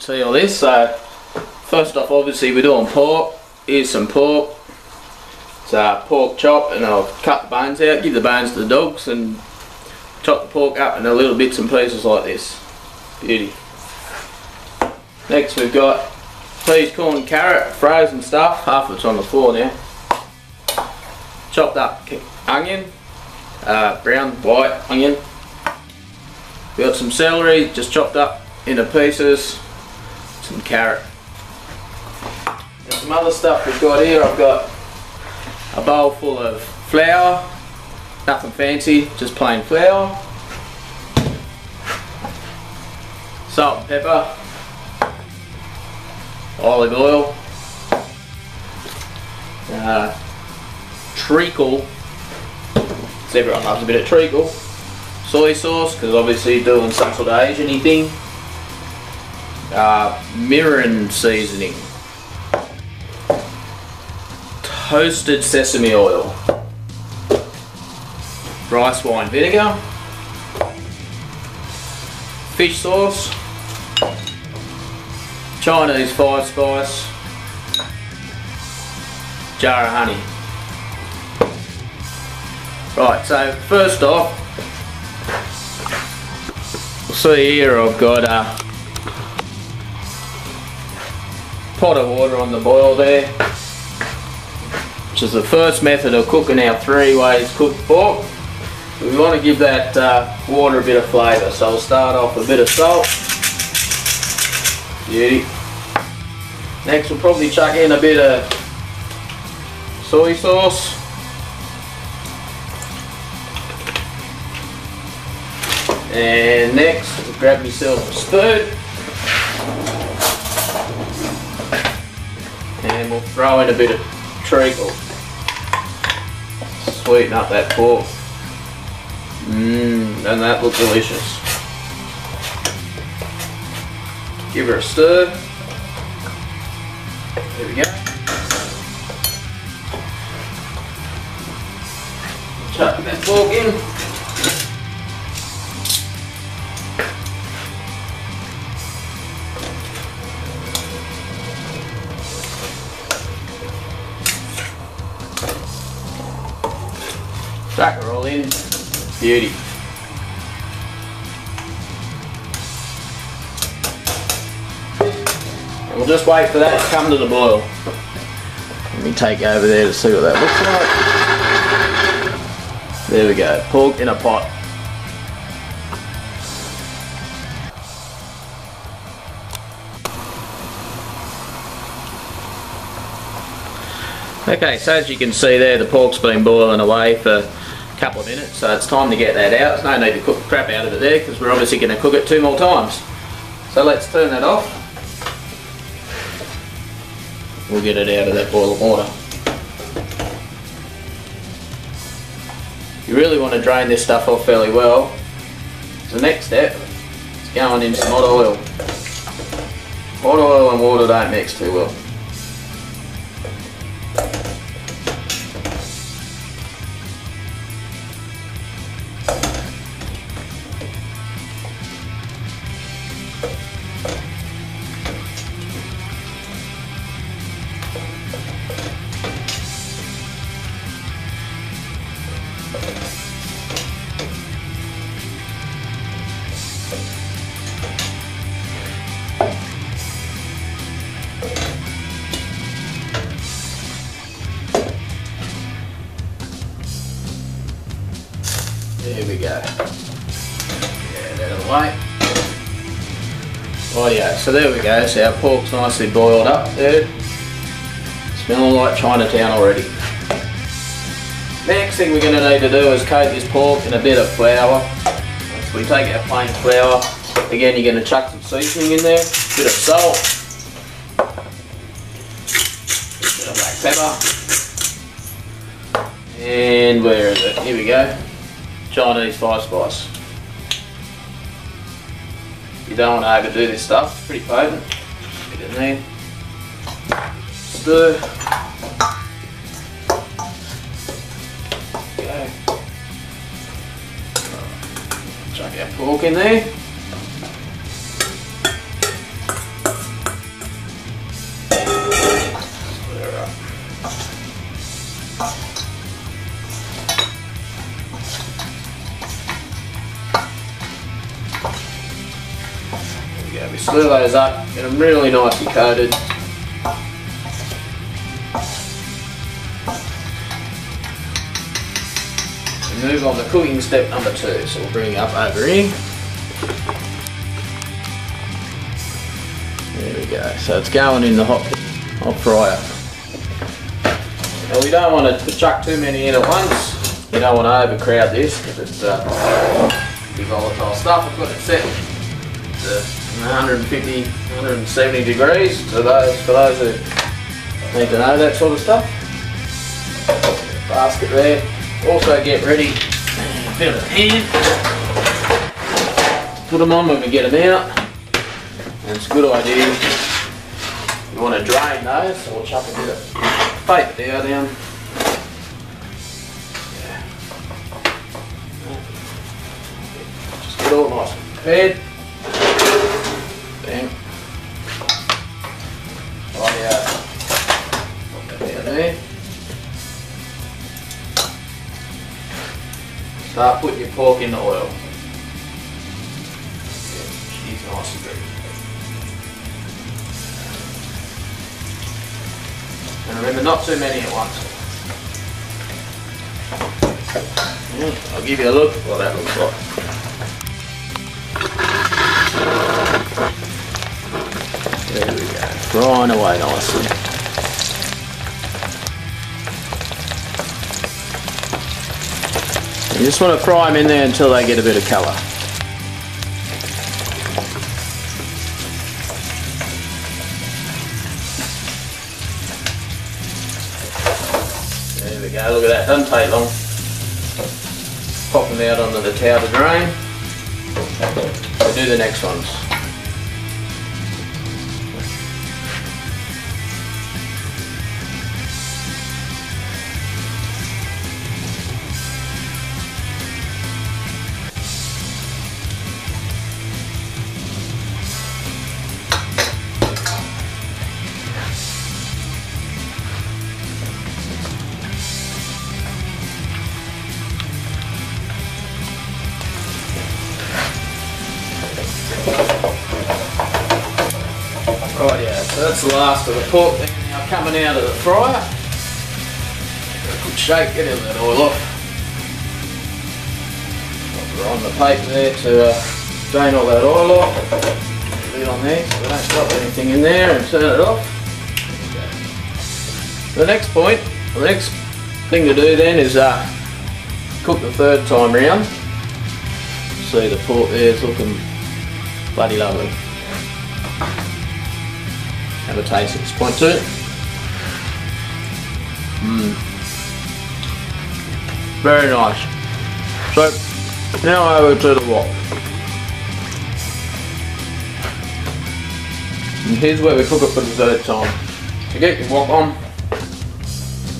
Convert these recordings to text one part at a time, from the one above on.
can see all this. So first off, obviously we're doing pork. Here's some pork. It's a pork chop, and I'll cut the bones out, give the bones to the dogs, and chop the pork up into little bits and pieces like this. Beauty. Next we've got peas, corn, carrot, frozen stuff. Half of it's on the floor now. Chopped up onion, brown, white onion. We've got some celery, just chopped up into pieces. Some carrot. Got some other stuff we've got here. I've got a bowl full of flour. Nothing fancy, just plain flour. Salt and pepper. Olive oil. Treacle. So everyone loves a bit of treacle. Soy sauce, because obviously you're doing some sort of Asian-y thing. Mirin seasoning. Toasted sesame oil. Rice wine vinegar. Fish sauce. Chinese 5-spice. Jar of honey. Right, so first off, you'll see here I've got a pot of water on the boil there, which is the first method of cooking our 3 ways cooked pork. We want to give that water a bit of flavour, so we'll start off with a bit of salt. Beauty. Next we'll probably chuck in a bit of soy sauce. And next, we'll grab myself a spoon and we'll throw in a bit of treacle. Sweeten up that pork. And that looks delicious. Give her a stir. There we go. Chuck that pork in. Chuck her all in. Beauty. And we'll just wait for that to come to the boil. Let me take over there to see what that looks like. There we go. Pork in a pot. Okay, so as you can see there, the pork's been boiling away for a couple of minutes, so it's time to get that out. There's no need to cook the crap out of it there because we're obviously going to cook it 2 more times. So let's turn that off. We'll get it out of that boiling water. You really want to drain this stuff off fairly well. So the next step is going in some hot oil. Hot oil and water don't mix too well. There we go. Yeah, that out of the way. Rightio, so there we go. So our pork's nicely boiled up there. Smelling like Chinatown already. Next thing we're going to need to do is coat this pork in a bit of flour. So we take our plain flour. Again, you're going to chuck some seasoning in there. A bit of salt. A bit of black pepper. And where is it? Here we go. Chinese 5-spice. You don't want to overdo this stuff, it's pretty potent. Get it in there. Stir. Okay. Chuck our pork in there. stir those up, get them really nicely coated. And move on to cooking step number 2. So we'll bring it up over here. There we go. So it's going in the hot fryer. Now we don't want to chuck too many in at once. You don't want to overcrowd this because it's big volatile stuff. I've got it set to 150, 170 degrees. So for those who need to know that sort of stuff. Basket there. Also get ready a bit of a pan. Put them on when we get them out. And it's a good idea. You want to drain those, so we'll chuck a bit of paper towel down. Just get all nice and prepared. Bang. Rightio. Put that down there. Start putting your pork in the oil. She's nice and good. And remember, not too many at once. Yeah, I'll give you a look at what that looks like. There we go, frying away nicely. You just want to fry them in there until they get a bit of colour. There we go, look at that, doesn't take long. Pop them out onto the towel to drain. We'll do the next ones. Right, yeah, so that's the last of the pork there now coming out of the fryer. Give it a good shake, get all that oil off. Put it on the paper there to drain all that oil off. Put the lid on there so we don't drop anything in there and turn it off. The next point, the next thing to do then is cook the third time round. See the pork there, it's looking bloody lovely. Have a taste at this point too. Very nice. So now over to the wok. And here's where we cook it for the third time. So get your wok on,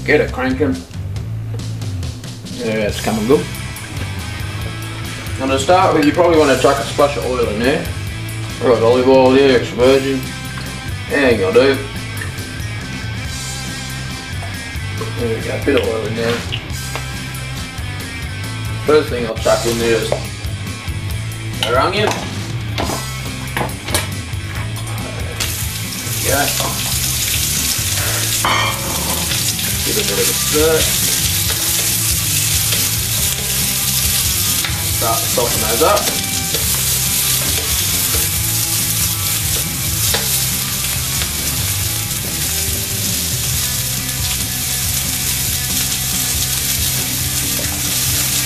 get it cranking. Yeah, it's coming good. And to start with, you probably want to chuck a splash of oil in there. Right, olive oil there, extra virgin. Hang on, dude. There we go, a bit of oil in there. First thing I'll chuck in there is our onion. There we go. Give it a bit of a stir. Start to soften those up.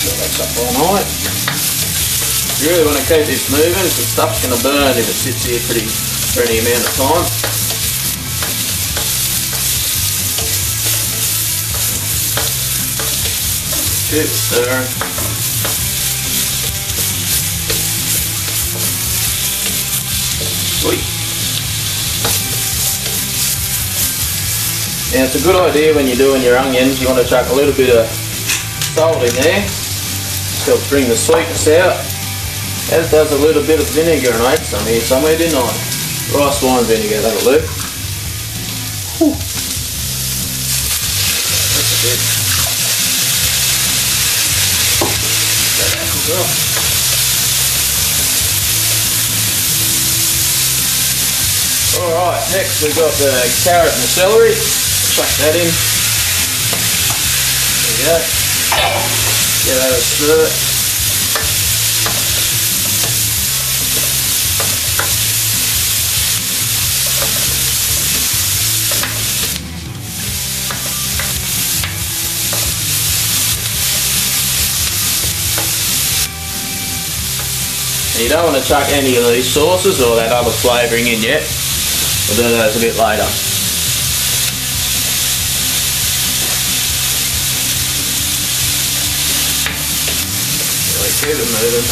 That's up all night. You really want to keep this moving because stuff's going to burn if it sits here for any amount of time. Keep stirring. Sweet. Now it's a good idea when you're doing your onions, you want to chuck a little bit of salt in there. Helps bring the sweetness out, as does a little bit of vinegar, and I had some here somewhere, didn't I? Rice wine vinegar, that'll do. Whew. That's a bit. Alright, next we've got the carrot and the celery. Chuck that in. There we go. Get that a stir. You don't want to chuck any of these sauces or that other flavouring in yet. We'll do those a bit later. Really keep it moving.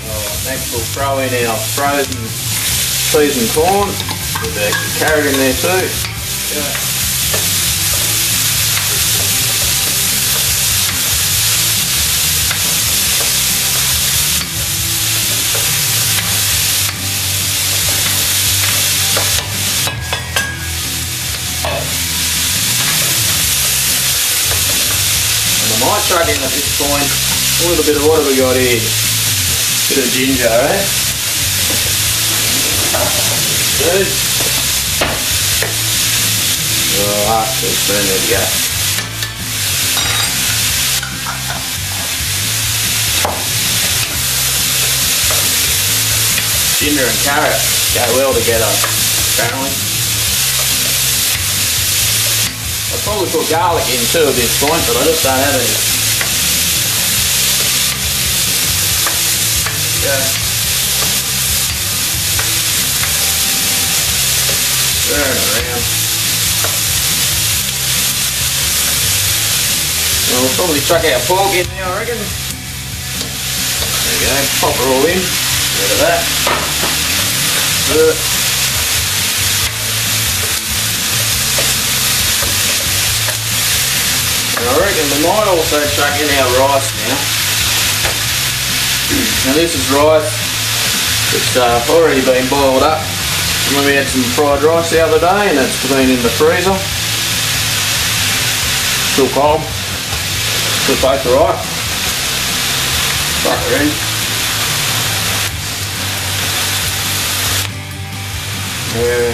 Alright, next we'll throw in our frozen peas and corn. With the extra carrot in there too. Yeah. And I might chuck in at this point a little bit of what have we got here? Bit of ginger, eh? Good. Oh, half teaspoon, there we go. Ginger and carrot go well together, apparently. I'll probably put garlic in too at this point, but I just don't have any. Yeah. Turn around. And we'll probably chuck our pork in now, I reckon. There we go, pop it all in. Rid of that. And I reckon we might also chuck in our rice now. Now this is rice that's already been boiled up. When we had some fried rice the other day and it's been in the freezer. Still cold. Still tastes alright. Chuck it in. Yeah.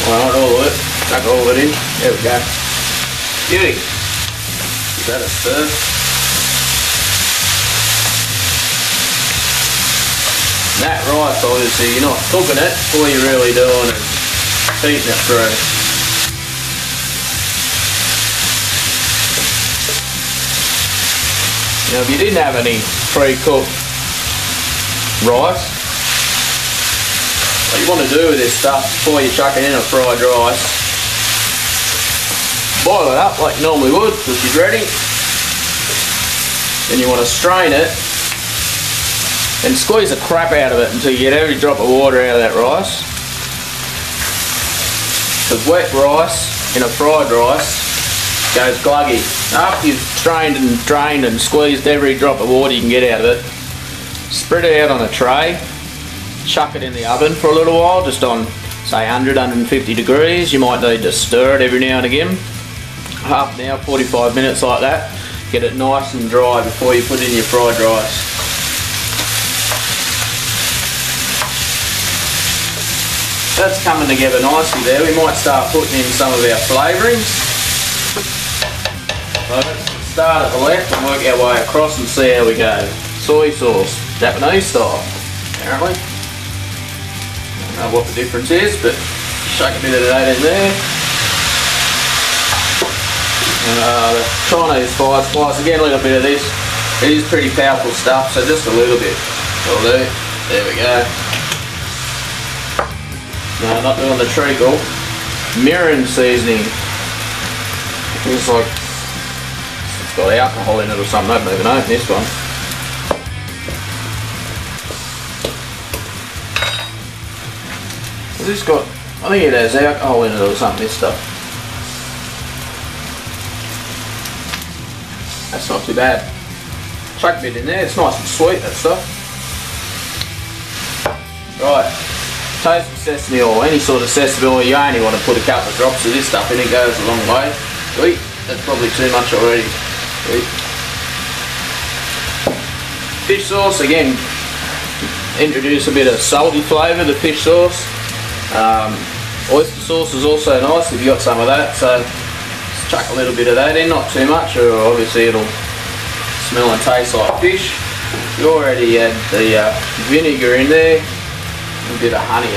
Well, not all of it. Chuck all of it in. There we go. Beauty. Give that a stir. That rice, obviously, you're not cooking it, all you're really doing is heating it through. Now, if you didn't have any pre-cooked rice, what you want to do with this stuff before you chuck it in a fried rice, boil it up like you normally would, because it's ready. Then you want to strain it and squeeze the crap out of it until you get every drop of water out of that rice. Because wet rice in a fried rice goes gluggy. After you've strained and drained and squeezed every drop of water you can get out of it, spread it out on a tray, chuck it in the oven for a little while, just on say 100, 150 degrees. You might need to stir it every now and again. Half an hour, 45 minutes like that. Get it nice and dry before you put in your fried rice. That's coming together nicely there. We might start putting in some of our flavourings. So let's start at the left and work our way across and see how we go. Soy sauce, Japanese style, apparently. I don't know what the difference is, but chuck a bit of that in there. The Chinese fire spice, again a little bit of this. It is pretty powerful stuff, so just a little bit will do. There we go. No, not doing the treacle. Mirin seasoning. Looks like it's got alcohol in it or something. I don't even open this one. Has this got, I think it has alcohol in it or something, this stuff. That's not too bad. Chuck a bit in there, it's nice and sweet, that stuff. Right. Toasted sesame oil, any sort of sesame oil, you only want to put a couple of drops of this stuff in, it goes a long way. Wait, that's probably too much already. Fish sauce, again, introduce a bit of salty flavour to fish sauce. Oyster sauce is also nice if you got some of that, so just chuck a little bit of that in, not too much, or obviously it'll smell and taste like fish. You already had the vinegar in there, a bit of honey,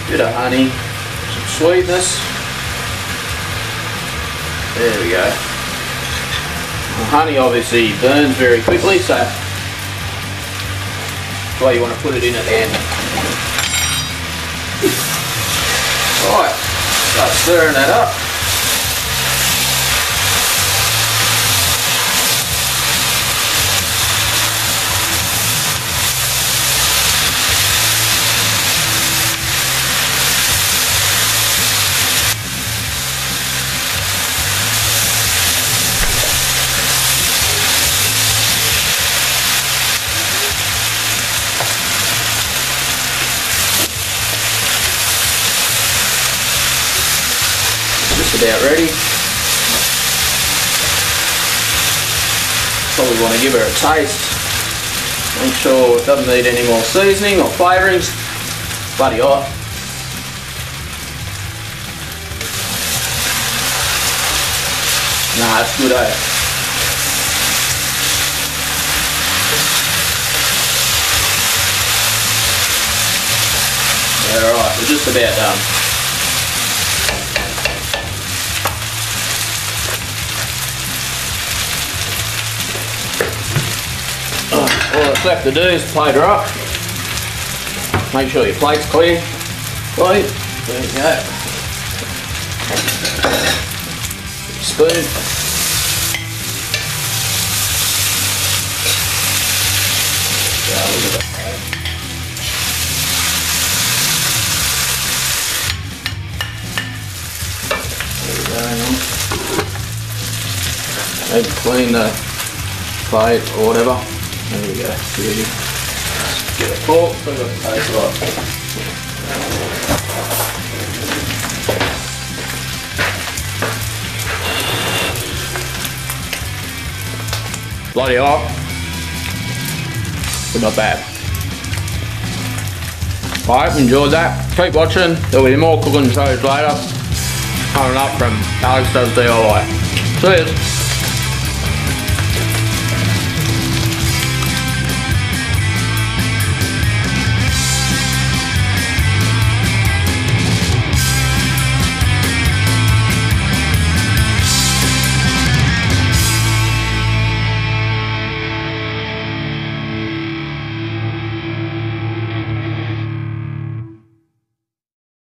bit of honey, some sweetness. There we go. The honey obviously burns very quickly, so that's why you want to put it in at the end. Right, start stirring that up. About ready. Probably want to give her a taste. Make sure it doesn't need any more seasoning or flavourings. Bloody hot. Nah, it's good, Alright, we're just about done. All that's left to do is plate her up. Make sure your plate's clean. There you go. Spoon. Maybe clean the plate or whatever. There we go, beauty. Get a fork, so I've got to taste right. Bloody hot, but not bad. I hope you enjoyed that. Keep watching, there'll be more cooking shows later. Coming up from Alex Does DIY. Cheers.